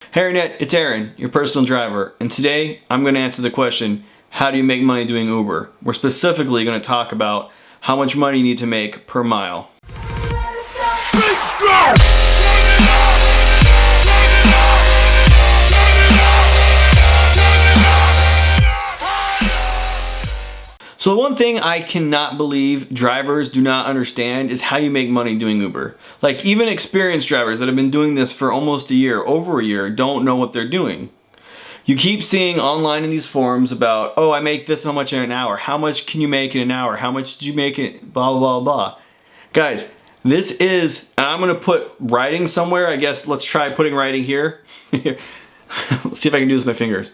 Hey Internet, it's Aaron, your personal driver, and today I'm going to answer the question, how do you make money doing Uber? We're specifically going to talk about how much money you need to make per mile. Mystro! So one thing I cannot believe drivers do not understand is how you make money doing Uber. Like even experienced drivers that have been doing this for almost a year, over a year, don't know what they're doing. You keep seeing online in these forums about, oh, I make this much in an hour. How much can you make in an hour? How much did you make it? Blah, blah, blah, blah. Guys, this is, and I'm gonna put writing somewhere. I guess let's try putting writing here. Let's see if I can do this with my fingers.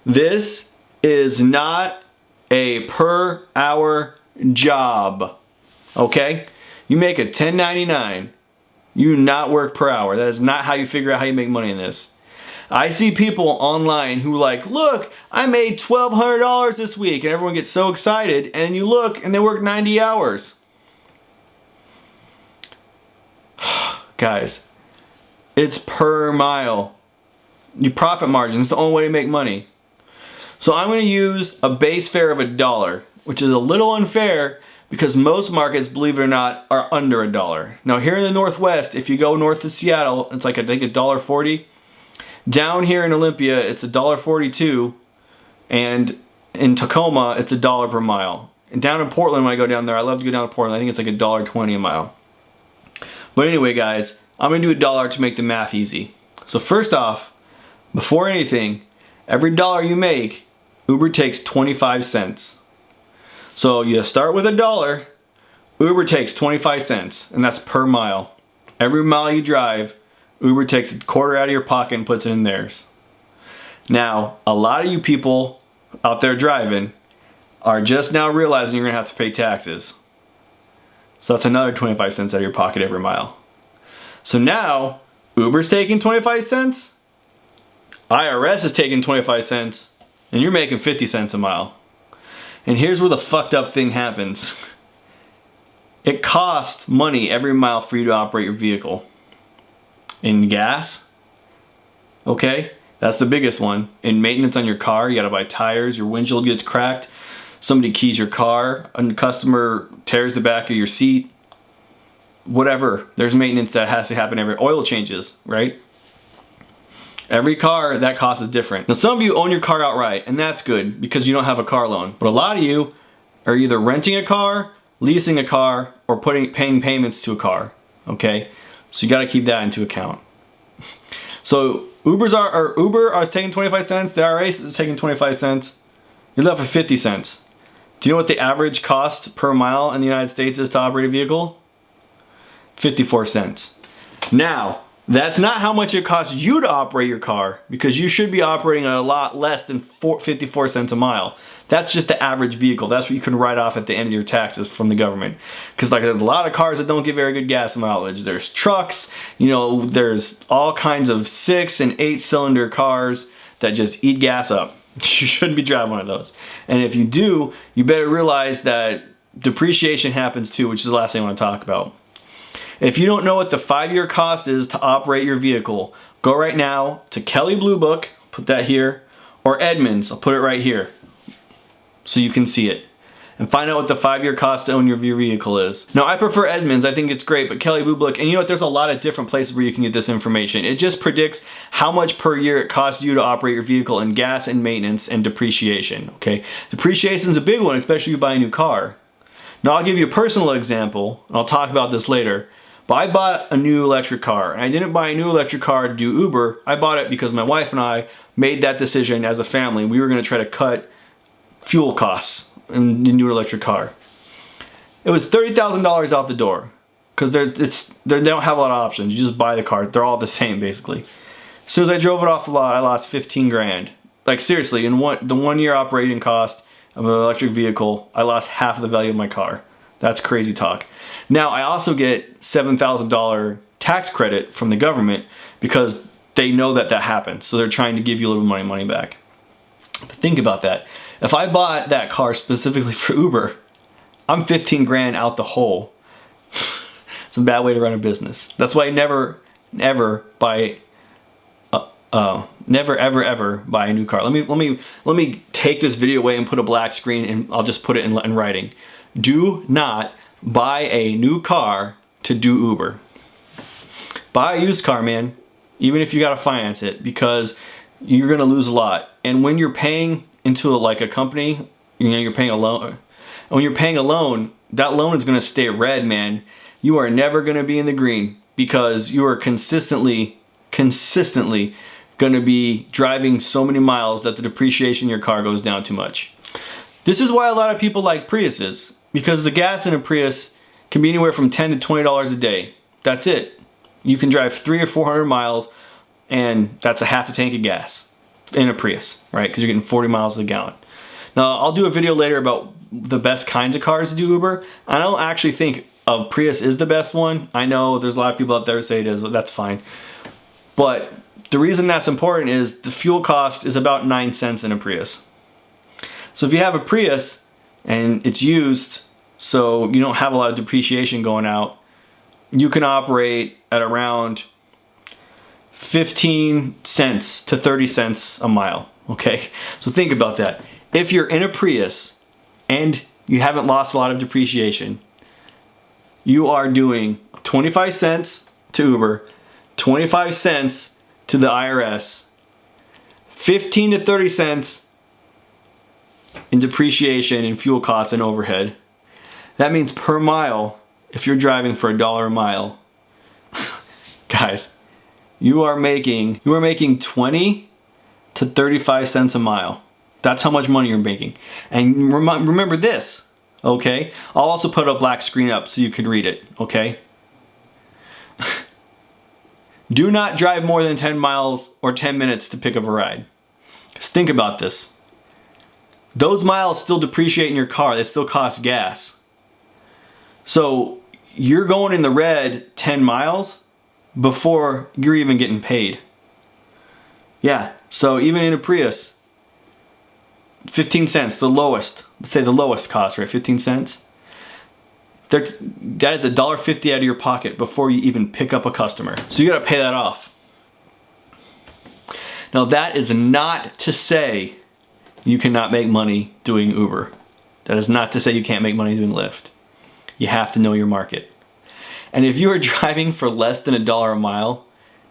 This is not a per hour job, okay? You make a $10.99. You do not work per hour. That is not how you figure out how you make money in this. I see people online who like, look, I made $1,200 this week, and everyone gets so excited, and you look and they work 90 hours. Guys, it's per mile. You profit margin is the only way to make money. So I'm going to use a base fare of $1, which is a little unfair because most markets, believe it or not, are under $1. Now here in the Northwest, if you go north of Seattle, it's like I think $1.40. Down here in Olympia, it's $1.42, and in Tacoma, it's $1 per mile. And down in Portland, when I go down there, I love to go down to Portland. I think it's like $1.20 a mile. But anyway, guys, I'm going to do $1 to make the math easy. So first off, before anything, every dollar you make, Uber takes 25 cents. So you start with $1, Uber takes 25 cents, and that's per mile. Every mile you drive, Uber takes a quarter out of your pocket and puts it in theirs. Now, a lot of you people out there driving are just now realizing you're gonna have to pay taxes. So that's another 25 cents out of your pocket every mile. So now, Uber's taking 25 cents, IRS is taking 25 cents, and you're making 50 cents a mile. And here's where the fucked up thing happens. It costs money every mile for you to operate your vehicle. In gas, okay, that's the biggest one. In maintenance on your car, you gotta buy tires, your windshield gets cracked, somebody keys your car, a customer tears the back of your seat, whatever. There's maintenance that has to happen every, oil changes, right? Every car, that cost is different. Now some of you own your car outright, and that's good because you don't have a car loan. But a lot of you are either renting a car, leasing a car, or paying payments to a car, okay? So you gotta keep that into account. So Uber is taking 25 cents, the IRS is taking 25 cents, you're left with 50 cents. Do you know what the average cost per mile in the United States is to operate a vehicle? 54 cents. Now, that's not how much it costs you to operate your car, because you should be operating at a lot less than 54 cents a mile. That's just the average vehicle. That's what you can write off at the end of your taxes from the government. Because like there's a lot of cars that don't get very good gas mileage. There's trucks, you know, there's all kinds of 6 and 8 cylinder cars that just eat gas up. You shouldn't be driving one of those. And if you do, you better realize that depreciation happens too, which is the last thing I want to talk about. If you don't know what the 5-year cost is to operate your vehicle, go right now to Kelley Blue Book, put that here, or Edmunds, I'll put it right here, so you can see it. And find out what the 5-year cost to own your vehicle is. Now I prefer Edmunds, I think it's great, but Kelley Blue Book, and you know what, there's a lot of different places where you can get this information. It just predicts how much per year it costs you to operate your vehicle in gas and maintenance and depreciation, okay? Depreciation is a big one, especially if you buy a new car. Now I'll give you a personal example, and I'll talk about this later. But I bought a new electric car, and I didn't buy a new electric car to do Uber. I bought it because my wife and I made that decision as a family. We were gonna try to cut fuel costs in the new electric car. It was $30,000 out the door, because they don't have a lot of options. You just buy the car, they're all the same basically. As soon as I drove it off the lot, I lost 15 grand. Like seriously, in the 1 year operating cost of an electric vehicle, I lost half of the value of my car. That's crazy talk. Now, I also get $7,000 tax credit from the government because they know that that happens. So they're trying to give you a little money back. But think about that. If I bought that car specifically for Uber, I'm 15 grand out the hole. It's a bad way to run a business. That's why I never buy Never ever ever buy a new car. Let me take this video away and put a black screen, and I'll just put it in writing. Do not buy a new car to do Uber. Buy a used car, man, even if you gotta finance it, because you're gonna lose a lot. And when you're paying into like a company, you know, you're paying a loan. When you're paying a loan, that loan is gonna stay red, man. You are never gonna be in the green because you are consistently gonna be driving so many miles that the depreciation in your car goes down too much. This is why a lot of people like Priuses, because the gas in a Prius can be anywhere from $10 to $20 a day. That's it. You can drive 300 or 400 miles, and that's a half a tank of gas in a Prius, right? Because you're getting 40 miles a gallon. Now, I'll do a video later about the best kinds of cars to do Uber. I don't actually think a Prius is the best one. I know there's a lot of people out there who say it is, but that's fine. But the reason that's important is the fuel cost is about 9 cents in a Prius. So if you have a Prius and it's used, so you don't have a lot of depreciation going out, you can operate at around 15 cents to 30 cents a mile, okay? So think about that. If you're in a Prius and you haven't lost a lot of depreciation, you are doing 25 cents to Uber, 25 cents to the IRS, 15 to 30 cents in depreciation and fuel costs and overhead. That means per mile, if you're driving for $1 a mile, guys, you are making 20 to 35 cents a mile. That's how much money you're making. And remember this, okay? I'll also put a black screen up so you can read it, okay? Do not drive more than 10 miles or 10 minutes to pick up a ride. Just think about this. Those miles still depreciate in your car. They still cost gas. So you're going in the red 10 miles before you're even getting paid. Yeah, so even in a Prius, 15 cents, the lowest, let's say the lowest cost, right? 15 cents. That is $1.50 out of your pocket before you even pick up a customer. So you gotta pay that off. Now that is not to say you cannot make money doing Uber. That is not to say you can't make money doing Lyft. You have to know your market. And if you are driving for less than $1 a mile,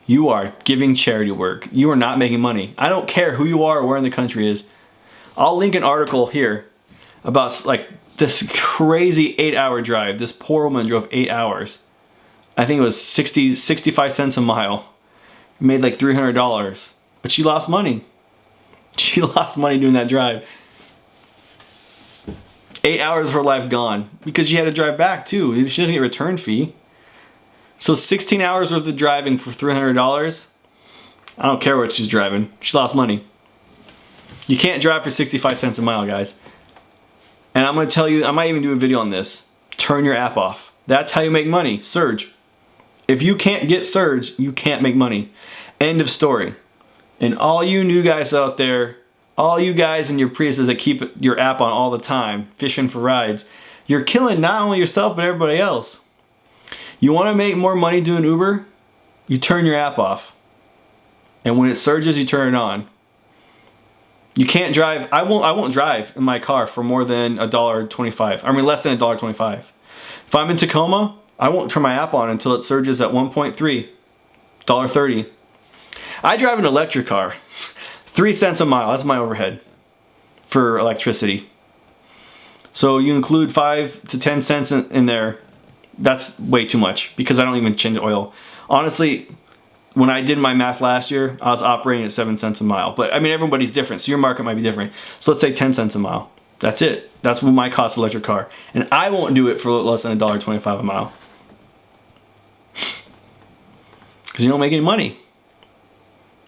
you are giving charity work. You are not making money. I don't care who you are or where in the country is. I'll link an article here about like this crazy 8-hour drive. This poor woman drove 8 hours. I think it was 65 cents a mile. Made like $300, but she lost money. She lost money doing that drive. 8 hours of her life gone because she had to drive back too. She doesn't get a return fee. So 16 hours worth of driving for $300. I don't care what she's driving. She lost money. You can't drive for 65 cents a mile, guys. And I'm gonna tell you, I might even do a video on this. Turn your app off. That's how you make money. Surge. If you can't get Surge, you can't make money. End of story. And all you new guys out there, all you guys in your Priuses that keep your app on all the time, fishing for rides, you're killing not only yourself, but everybody else. You wanna make more money doing Uber? You turn your app off. And when it surges, you turn it on. You can't drive, I won't drive in my car for more than $1.25. I mean, less than $1.25. If I'm in Tacoma, I won't turn my app on until it surges at 1.3, $1.30. I drive an electric car. 3 cents a mile, that's my overhead for electricity. So you include 5 to 10 cents in there, that's way too much because I don't even change oil. Honestly, when I did my math last year, I was operating at 7 cents a mile. But I mean, everybody's different, so your market might be different. So let's say 10 cents a mile. That's it. That's what my cost electric car. And I won't do it for less than $1.25 a mile. Because you don't make any money.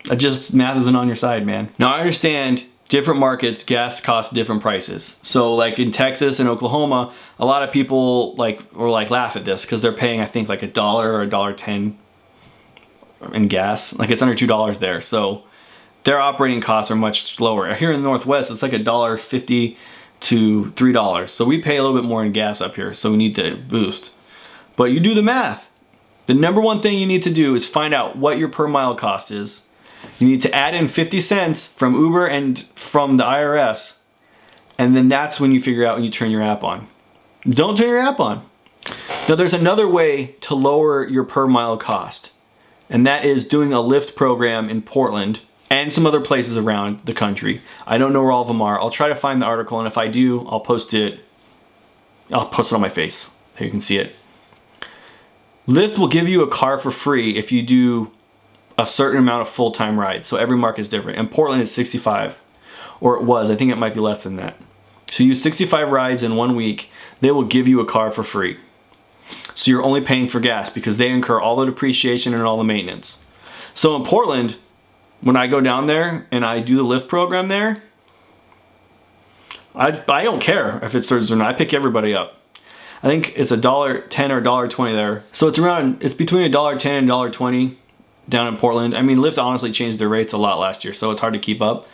Math isn't on your side, man. Now I understand different markets, gas costs different prices. So like in Texas and Oklahoma, a lot of people laugh at this because they're paying, I think, like $1 or $1.10 in gas. Like it's under $2 there. So their operating costs are much lower. Here in the Northwest, it's like $1.50 to $3. So we pay a little bit more in gas up here. So we need to boost. But you do the math. The number one thing you need to do is find out what your per mile cost is. You need to add in 50 cents from Uber and from the IRS. And then that's when you figure out when you turn your app on. Don't turn your app on. Now there's another way to lower your per mile cost. And that is doing a Lyft program in Portland and some other places around the country. I don't know where all of them are. I'll try to find the article, and if I do, I'll post it on my face so you can see it. Lyft will give you a car for free if you do a certain amount of full-time rides. So every market is different. In Portland, it's 65, or it was. I think it might be less than that. So you use 65 rides in 1 week, they will give you a car for free. So you're only paying for gas because they incur all the depreciation and all the maintenance. So in Portland, when I go down there and I do the Lyft program there, I don't care if it surges or not. I pick everybody up. I think it's $1.10 or $1.20 there. So it's between $1.10 and $1.20 down in Portland. I mean, Lyft honestly changed their rates a lot last year, so it's hard to keep up.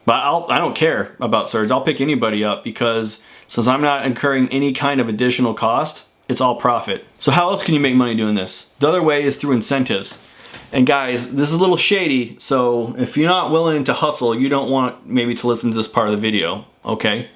But I don't care about surge. I'll pick anybody up because since I'm not incurring any kind of additional cost, it's all profit. So how else can you make money doing this? The other way is through incentives. And guys, this is a little shady, so if you're not willing to hustle, you don't want maybe to listen to this part of the video, okay?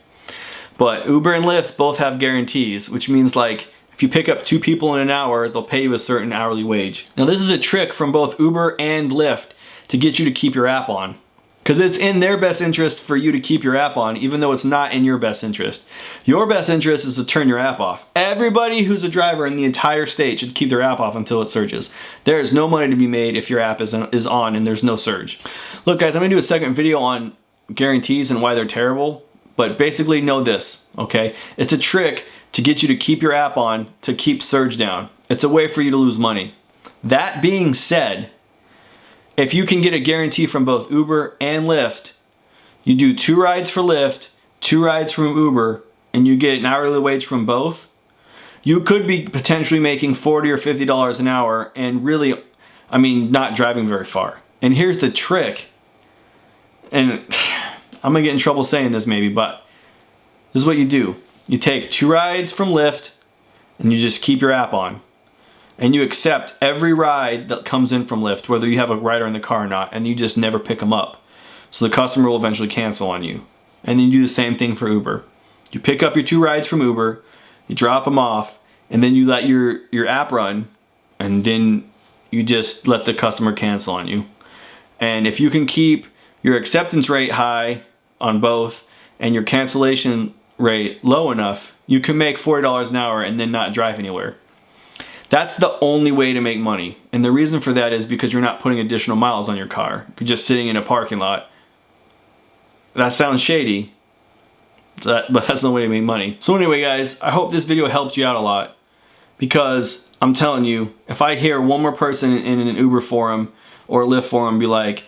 But Uber and Lyft both have guarantees, which means like if you pick up 2 people in an hour, they'll pay you a certain hourly wage. Now this is a trick from both Uber and Lyft to get you to keep your app on. Because it's in their best interest for you to keep your app on, even though it's not in your best interest. Your best interest is to turn your app off. Everybody who's a driver in the entire state should keep their app off until it surges. There is no money to be made if your app is on and there's no surge. Look guys, I'm gonna do a second video on guarantees and why they're terrible, but basically know this, okay? It's a trick to get you to keep your app on to keep surge down. It's a way for you to lose money. That being said, if you can get a guarantee from both Uber and Lyft, you do 2 rides for Lyft, 2 rides from Uber, and you get an hourly wage from both, you could be potentially making $40 or $50 an hour and really, I mean, not driving very far. And here's the trick, and I'm gonna get in trouble saying this maybe, but this is what you do. You take 2 rides from Lyft and you just keep your app on. And you accept every ride that comes in from Lyft, whether you have a rider in the car or not, and you just never pick them up. So the customer will eventually cancel on you. And then you do the same thing for Uber. You pick up your 2 rides from Uber, you drop them off, and then you let your app run, and then you just let the customer cancel on you. And if you can keep your acceptance rate high on both and your cancellation rate low enough, you can make $40 an hour and then not drive anywhere. That's the only way to make money. And the reason for that is because you're not putting additional miles on your car. You're just sitting in a parking lot. That sounds shady, but that's the way to make money. So anyway guys, I hope this video helped you out a lot, because I'm telling you, if I hear one more person in an Uber forum or Lyft forum be like,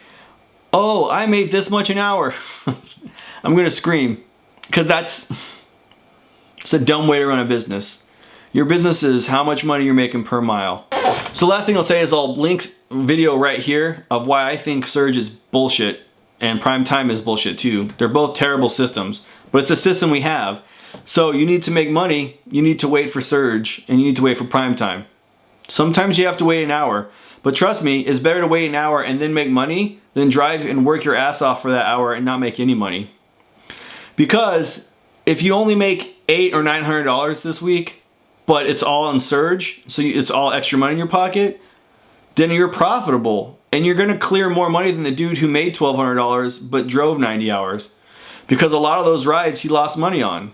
oh, I made this much an hour, I'm gonna scream, because it's a dumb way to run a business. Your business is how much money you're making per mile. So last thing I'll say is I'll link a video right here of why I think surge is bullshit and prime time is bullshit too. They're both terrible systems, but it's a system we have. So you need to make money, you need to wait for surge, and you need to wait for prime time. Sometimes you have to wait an hour, but trust me, it's better to wait an hour and then make money than drive and work your ass off for that hour and not make any money. Because if you only make $800 or $900 this week, but it's all on surge, so it's all extra money in your pocket, then you're profitable. And you're gonna clear more money than the dude who made $1,200 but drove 90 hours. Because a lot of those rides he lost money on.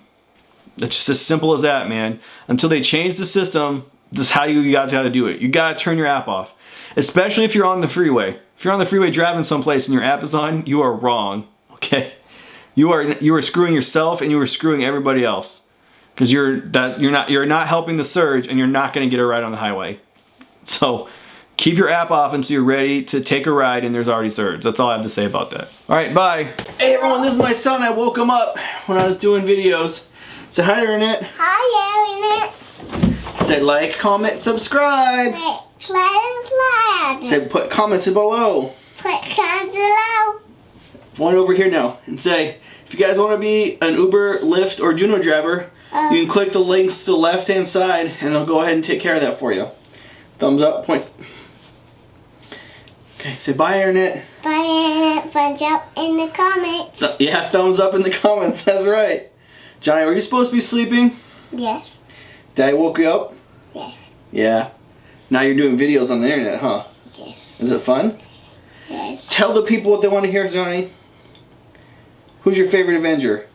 It's just as simple as that, man. Until they change the system, this is how you guys gotta do it. You gotta turn your app off. Especially if you're on the freeway. If you're on the freeway driving someplace and your app is on, you are wrong, okay? You are screwing yourself and you are screwing everybody else. Because you're not helping the surge, and you're not going to get a ride on the highway. So keep your app off until you're ready to take a ride and there's already surge. That's all I have to say about that. All right, bye. Hey everyone, this is my son. I woke him up when I was doing videos. Say hi, Internet. Hi, Internet. Say like, comment, subscribe. Say put comments below. Put comments below. One over here now, and say if you guys want to be an Uber, Lyft, or Juno driver. You can click the links to the left hand side and they'll go ahead and take care of that for you. Thumbs up, point. Okay, say bye, Internet. Bye, Internet. Thumbs up in the comments. Yeah, thumbs up in the comments. That's right. Johnny, were you supposed to be sleeping? Yes. Daddy woke you up? Yes. Yeah. Now you're doing videos on the internet, huh? Yes. Is it fun? Yes. Tell the people what they want to hear, Johnny. Who's your favorite Avenger?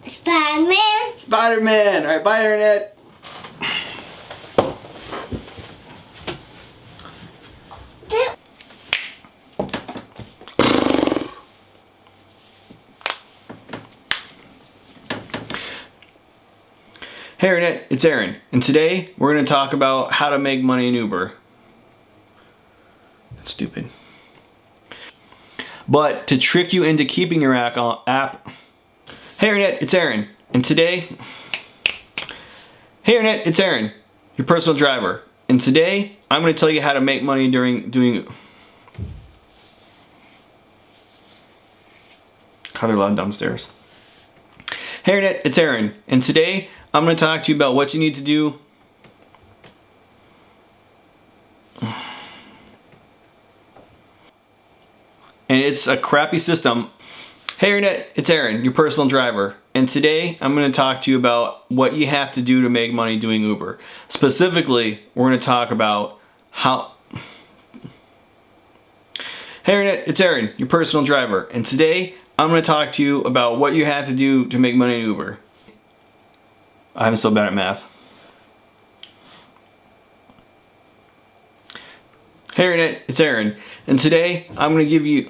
Spider-Man. Spider-Man. All right, bye, Internet. Hey Internet, it's Aaron, and today we're going to talk about how to make money in Uber. That's stupid. But to trick you into keeping your app. Hey Internet, it's Aaron, and today. Hey Internet, it's Aaron, your personal driver, and today I'm going to tell you how to make money during doing. God, they're loud downstairs. Hey Internet, it's Aaron, and today I'm going to talk to you about what you need to do. And it's a crappy system. Hey Internet, it's Aaron, your personal driver. And today I'm going to talk to you about what you have to do to make money doing Uber. Specifically, we're going to talk about how... Hey Internet, it's Aaron, your personal driver. And today I'm going to talk to you about what you have to do to make money in Uber. I'm so bad at math. Hey Internet, it's Aaron, and today I'm going to give you...